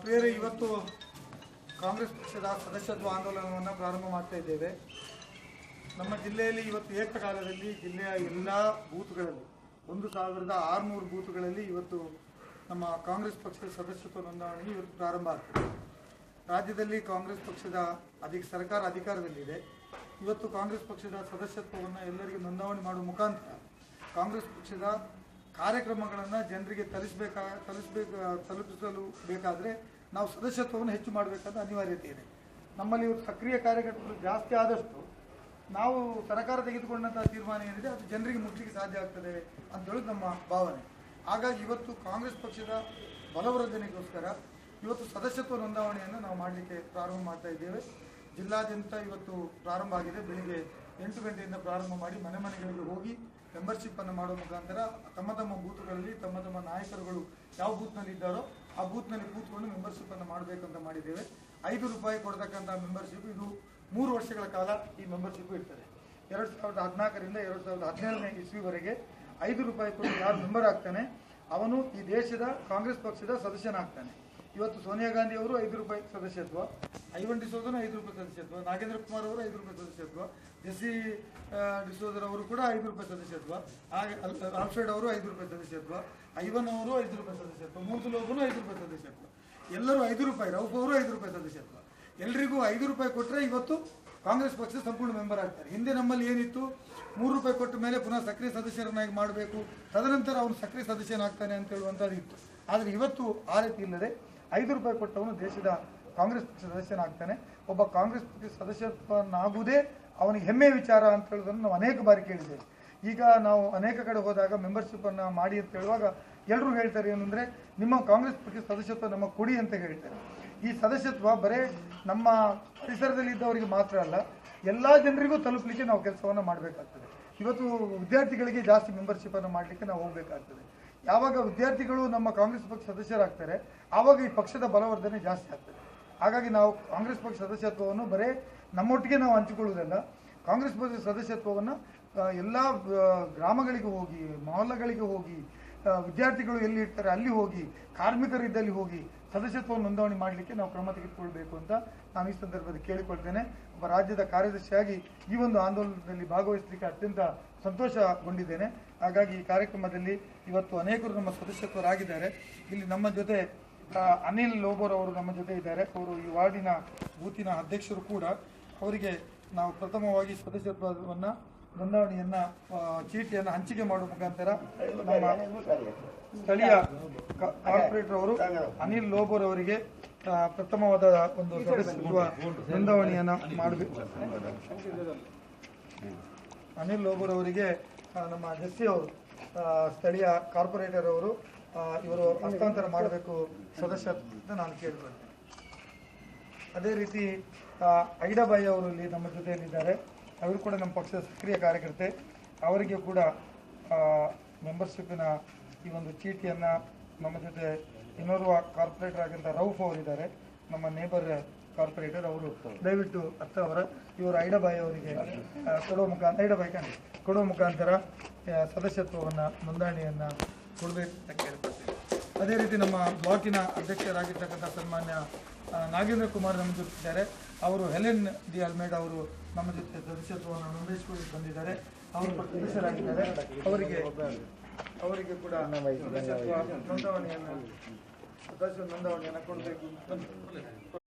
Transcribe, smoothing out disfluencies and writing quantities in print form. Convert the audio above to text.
ಪ್ರಿಯರೇ, ಇವತ್ತು ಕಾಂಗ್ರೆಸ್ ಪಕ್ಷದ ಸದಸ್ಯತ್ವ ಆಂದೋಲನವನ್ನು ಪ್ರಾರಂಭ ಮಾಡ್ತಾ ಇದ್ದೇವೆ. ನಮ್ಮ ಜಿಲ್ಲೆಯಲ್ಲಿ ಇವತ್ತು ಏಕಕಾಲದಲ್ಲಿ ಜಿಲ್ಲೆಯ ಎಲ್ಲ ಬೂತ್ಗಳಲ್ಲಿ 1600 ಬೂತ್ಗಳಲ್ಲಿ ಇವತ್ತು ನಮ್ಮ ಕಾಂಗ್ರೆಸ್ ಪಕ್ಷದ ಸದಸ್ಯತ್ವ ನೋಂದಣಿ ಇವತ್ತು ಪ್ರಾರಂಭ ಆಗ್ತದೆ. ರಾಜ್ಯದಲ್ಲಿ ಕಾಂಗ್ರೆಸ್ ಪಕ್ಷದ ಸರ್ಕಾರ ಅಧಿಕಾರದಲ್ಲಿದೆ. ಇವತ್ತು ಕಾಂಗ್ರೆಸ್ ಪಕ್ಷದ ಸದಸ್ಯತ್ವವನ್ನು ಎಲ್ಲರಿಗೂ ನೋಂದಣಿ ಮಾಡುವ ಮುಖಾಂತರ ಕಾಂಗ್ರೆಸ್ ಪಕ್ಷದ ಕಾರ್ಯಕ್ರಮಗಳನ್ನು ಜನರಿಗೆ ತಲುಪಿಸಲು ಬೇಕಾದರೆ ನಾವು ಸದಸ್ಯತ್ವವನ್ನು ಹೆಚ್ಚು ಮಾಡಬೇಕಾದ ಅನಿವಾರ್ಯತೆ ಇದೆ. ನಮ್ಮಲ್ಲಿ ಇವತ್ತು ಸಕ್ರಿಯ ಕಾರ್ಯಕರ್ತರು ಜಾಸ್ತಿ ಆದಷ್ಟು ನಾವು ಸರ್ಕಾರ ತೆಗೆದುಕೊಂಡಂತಹ ತೀರ್ಮಾನ ಏನಿದೆ ಅದು ಜನರಿಗೆ ಮುಟ್ಟಲಿಕ್ಕೆ ಸಾಧ್ಯ ಆಗ್ತದೆ ಅಂತ ಹೇಳೋದು ನಮ್ಮ ಭಾವನೆ. ಹಾಗಾಗಿ ಇವತ್ತು ಕಾಂಗ್ರೆಸ್ ಪಕ್ಷದ ಬಲವರ್ಧನೆಗೋಸ್ಕರ ಇವತ್ತು ಸದಸ್ಯತ್ವ ನೋಂದಣಿಯನ್ನು ನಾವು ಮಾಡಲಿಕ್ಕೆ ಪ್ರಾರಂಭ ಮಾಡ್ತಾ ಇದ್ದೇವೆ. ಜಿಲ್ಲಾದ್ಯಂತ ಇವತ್ತು ಪ್ರಾರಂಭ ಆಗಿದೆ. ಬೆಳಿಗ್ಗೆ 8 ಗಂಟೆಯಿಂದ ಪ್ರಾರಂಭ ಮಾಡಿ ಮನೆ ಮನೆಗಳಿಗೆ ಹೋಗಿ ಮೆಂಬರ್ಶಿಪ್ಪನ್ನು ಮಾಡುವ ಮುಖಾಂತರ ತಮ್ಮ ತಮ್ಮ ಬೂತ್ಗಳಲ್ಲಿ ತಮ್ಮ ತಮ್ಮ ನಾಯಕರುಗಳು ಯಾವ ಬೂತ್ನಲ್ಲಿ ಇದ್ದಾರೋ ಆ ಬೂತ್ನಲ್ಲಿ ಕೂತ್ಕೊಂಡು ಮೆಂಬರ್ಶಿಪ್ಪನ್ನು ಮಾಡಬೇಕು ಅಂತ ಮಾಡಿದ್ದೇವೆ. ₹5 ಕೊಡ್ತಕ್ಕಂಥ ಮೆಂಬರ್ಶಿಪ್ ಇದು 3 ವರ್ಷಗಳ ಕಾಲ ಈ ಮೆಂಬರ್ಶಿಪ್ ಇರ್ತದೆ. 2014ರಿಂದ 2017ನೇ ಇಸ್ವಿವರೆಗೆ ₹5 ಕೊಟ್ಟು ಯಾರು ಮೆಂಬರ್ ಆಗ್ತಾನೆ ಅವನು ಈ ದೇಶದ ಕಾಂಗ್ರೆಸ್ ಪಕ್ಷದ ಸದಸ್ಯನಾಗ್ತಾನೆ. ಇವತ್ತು ಸೋನಿಯಾ ಗಾಂಧಿ ಅವರು ₹5 ಸದಸ್ಯತ್ವ, ಐವನ್ ಡಿಸೋಜನ ₹5 ಸದಸ್ಯತ್ವ, ನಾಗೇಂದ್ರ ಕುಮಾರ್ ಅವರು ₹5 ಸದಸ್ಯತ್ವ, ಜೆಸಿ ಡಿಸೋಜರ್ ಅವರು ಕೂಡ ₹5 ಸದಸ್ಯತ್ವ, ಹಾಗೆ ಆಲ್ಫ್ರೆಡ್ ಅವರು ₹5 ಸದಸ್ಯತ್ವ, ಐವನ್ ಅವರು ₹5 ಸದಸ್ಯತ್ವ, ಮೂರ್ತಿಲೋಬನು ₹5 ಸದಸ್ಯತ್ವ, ಎಲ್ಲರೂ ₹5, ರೌಫ್ ಅವರು ₹5 ಸದಸ್ಯತ್ವ. ಎಲ್ರಿಗೂ ₹5 ಕೊಟ್ಟರೆ ಇವತ್ತು ಕಾಂಗ್ರೆಸ್ ಪಕ್ಷ ಸಂಪೂರ್ಣ ಮೆಂಬರ್ ಆಗ್ತಾರೆ. ಹಿಂದೆ ನಮ್ಮಲ್ಲಿ ಏನಿತ್ತು, ₹3 ಕೊಟ್ಟ ಮೇಲೆ ಪುನಃ ಸಕ್ರಿಯ ಸದಸ್ಯರನ್ನಾಗಿ ಮಾಡಬೇಕು, ತದನಂತರ ಅವನು ಸಕ್ರಿಯ ಸದಸ್ಯನಾಗ್ತಾನೆ ಅಂತ ಹೇಳುವಂಥದ್ದು ಇತ್ತು. ಆದರೆ ಇವತ್ತು ಆ ರೀತಿ ಇಲ್ಲದೆ ₹5 ಕೊಟ್ಟವನು ದೇಶದ ಕಾಂಗ್ರೆಸ್ ಪಕ್ಷ ಸದಸ್ಯನಾಗ್ತಾನೆ. ಒಬ್ಬ ಕಾಂಗ್ರೆಸ್ ಪಕ್ಷ ಸದಸ್ಯತ್ವನಾಗುವುದೇ ಅವನಿಗೆ ಹೆಮ್ಮೆಯ ವಿಚಾರ ಅಂತ ಹೇಳೋದನ್ನು ನಾವು ಅನೇಕ ಬಾರಿ ಕೇಳಿದ್ದೇವೆ. ಈಗ ನಾವು ಅನೇಕ ಕಡೆ ಹೋದಾಗ ಮೆಂಬರ್ಶಿಪ್ಪನ್ನು ಮಾಡಿ ಅಂತ ಹೇಳುವಾಗ ಎಲ್ಲರೂ ಹೇಳ್ತಾರೆ ಏನಂದರೆ, ನಿಮ್ಮ ಕಾಂಗ್ರೆಸ್ ಪಕ್ಷ ಸದಸ್ಯತ್ವ ನಮ್ಮ ಕೊಡಿ ಅಂತ ಹೇಳ್ತಾರೆ. ಈ ಸದಸ್ಯತ್ವ ಬರೇ ನಮ್ಮ ಪರಿಸರದಲ್ಲಿದ್ದವರಿಗೆ ಮಾತ್ರ ಅಲ್ಲ, ಎಲ್ಲ ಜನರಿಗೂ ತಲುಪಲಿಕ್ಕೆ ನಾವು ಕೆಲಸವನ್ನು ಮಾಡಬೇಕಾಗ್ತದೆ. ಇವತ್ತು ವಿದ್ಯಾರ್ಥಿಗಳಿಗೆ ಜಾಸ್ತಿ ಮೆಂಬರ್ಶಿಪ್ಪನ್ನು ಮಾಡಲಿಕ್ಕೆ ನಾವು ಹೋಗಬೇಕಾಗ್ತದೆ. ಯಾವಾಗ ವಿದ್ಯಾರ್ಥಿಗಳು ನಮ್ಮ ಕಾಂಗ್ರೆಸ್ ಪಕ್ಷ ಸದಸ್ಯರಾಗ್ತಾರೆ ಆವಾಗ ಈ ಪಕ್ಷದ ಬಲವರ್ಧನೆ ಜಾಸ್ತಿ ಆಗ್ತದೆ. ಹಾಗಾಗಿ ನಾವು ಕಾಂಗ್ರೆಸ್ ಪಕ್ಷ ಸದಸ್ಯತ್ವವನ್ನು ಬರೇ ನಮ್ಮೊಟ್ಟಿಗೆ ನಾವು ಹಂಚಿಕೊಳ್ಳುವುದಲ್ಲ, ಕಾಂಗ್ರೆಸ್ ಪಕ್ಷದ ಸದಸ್ಯತ್ವವನ್ನು ಎಲ್ಲ ಗ್ರಾಮಗಳಿಗೆ ಹೋಗಿ, ಮೊಹಲ್ಲಗಳಿಗೆ ಹೋಗಿ, ವಿದ್ಯಾರ್ಥಿಗಳು ಎಲ್ಲಿ ಇರ್ತಾರೆ ಅಲ್ಲಿ ಹೋಗಿ, ಕಾರ್ಮಿಕರು ಇದ್ದಲ್ಲಿ ಹೋಗಿ ಸದಸ್ಯತ್ವವನ್ನು ನೋಂದಣಿ ಮಾಡಲಿಕ್ಕೆ ನಾವು ಕ್ರಮ ತೆಗೆದುಕೊಳ್ಬೇಕು ಅಂತ ನಾನು ಈ ಸಂದರ್ಭದಲ್ಲಿ ಕೇಳಿಕೊಳ್ತೇನೆ. ಒಬ್ಬ ರಾಜ್ಯದ ಕಾರ್ಯದರ್ಶಿಯಾಗಿ ಈ ಒಂದು ಆಂದೋಲನದಲ್ಲಿ ಭಾಗವಹಿಸಲಿಕ್ಕೆ ಅತ್ಯಂತ ಸಂತೋಷಗೊಂಡಿದ್ದೇನೆ. ಹಾಗಾಗಿ ಈ ಕಾರ್ಯಕ್ರಮದಲ್ಲಿ ಇವತ್ತು ಅನೇಕರು ನಮ್ಮ ಸದಸ್ಯತ್ವರಾಗಿದ್ದಾರೆ. ಇಲ್ಲಿ ನಮ್ಮ ಜೊತೆ ಅನಿಲ್ ಲೋಬೋರ್ ಅವರು ನಮ್ಮ ಜೊತೆ ಇದ್ದಾರೆ. ಅವರು ಈ ವಾರ್ಡಿನ ಬೂತಿನ ಅಧ್ಯಕ್ಷರು ಕೂಡ. ಅವರಿಗೆ ನಾವು ಪ್ರಥಮವಾಗಿ ಸದಸ್ಯತ್ವವನ್ನು ನೋಂದಣಿಯನ್ನು ಚೀಟಿಯನ್ನು ಹಂಚಿಕೆ ಮಾಡುವ ಮುಖಾಂತರ ನಮ್ಮ ಸ್ಥಳೀಯ ಕಾರ್ಪೊರೇಟರ್ ಅವರು ಅನಿಲ್ ಲೋಬೋರ್ ಅವರಿಗೆ ಪ್ರಥಮವಾದ ಒಂದು ಸದಸ್ಯತ್ವ ನೋಂದಣಿಯನ್ನು ಮಾಡಬೇಕು. ಅನಿಲ್ ಲೋಬೋರ್ ಅವರಿಗೆ ನಮ್ಮ ಜೆಸಿ ಅವರು ಸ್ಥಳೀಯ ಕಾರ್ಪೊರೇಟರ್ ಅವರು ಇವರು ಹಸ್ತಾಂತರ ಮಾಡಬೇಕು ಸದಸ್ಯತ್ವ ನಾನು ಕೇಳಿಕೊಳ್ತೇನೆ. ಅದೇ ರೀತಿ ಐಡಾಬಾಯಿ ಅವರು ಇಲ್ಲಿ ನಮ್ಮ ಜೊತೆಯಲ್ಲಿದ್ದಾರೆ. ಅವರು ಕೂಡ ನಮ್ಮ ಪಕ್ಷದ ಸಕ್ರಿಯ ಕಾರ್ಯಕರ್ತೆ. ಅವರಿಗೆ ಕೂಡ ಮೆಂಬರ್ಶಿಪ್ಪಿನ ಈ ಒಂದು ಚೀಟಿಯನ್ನು ನಮ್ಮ ಜೊತೆ ಇನ್ನೋರ್ವ ಕಾರ್ಪೊರೇಟರ್ ಆಗಿದ್ದ ರೌಫ್ ಅವರಿದ್ದಾರೆ, ನಮ್ಮ ನೇಬರ್ ಕಾರ್ಪೊರೇಟರ್. ಅವರು ದಯವಿಟ್ಟು ಇವರು ಐಡಾಬಾಯಿ ಅವರಿಗೆ ಕೊಡುವ ಮುಖಾಂತರ ಸದಸ್ಯತ್ವವನ್ನು ನೋಂದಣಿಯನ್ನು ಕೊಡಬೇಕು ಅಂತ ಕೇಳ್ಕೊಳ್ತೀವಿ. ಅದೇ ರೀತಿ ನಮ್ಮ ಬ್ಲಾಕಿನ ಅಧ್ಯಕ್ಷರಾಗಿರ್ತಕ್ಕಂಥ ಸನ್ಮಾನ್ಯ ನಾಗೇಂದ್ರ ಕುಮಾರ್ ನಮ್ಮ ಜೊತೆ ಇದ್ದಾರೆ. ಅವರು ಹೆಲೆನ್ ಡಿ ಅಲ್ಮೇಡ್ ಅವರು ನಮ್ಮ ಜೊತೆ ಸದಸ್ಯತ್ವವನ್ನು ನೋಂದಾಯಿಸಿಕೊಂಡು ಬಂದಿದ್ದಾರೆ. ಅವರು ಸದಸ್ಯರಾಗಿದ್ದಾರೆ. ಅವರಿಗೆ ಕೂಡ ಸದಸ್ಯ ನೋಂದಣಿಯನ್ನು ಕೊಡಬೇಕು.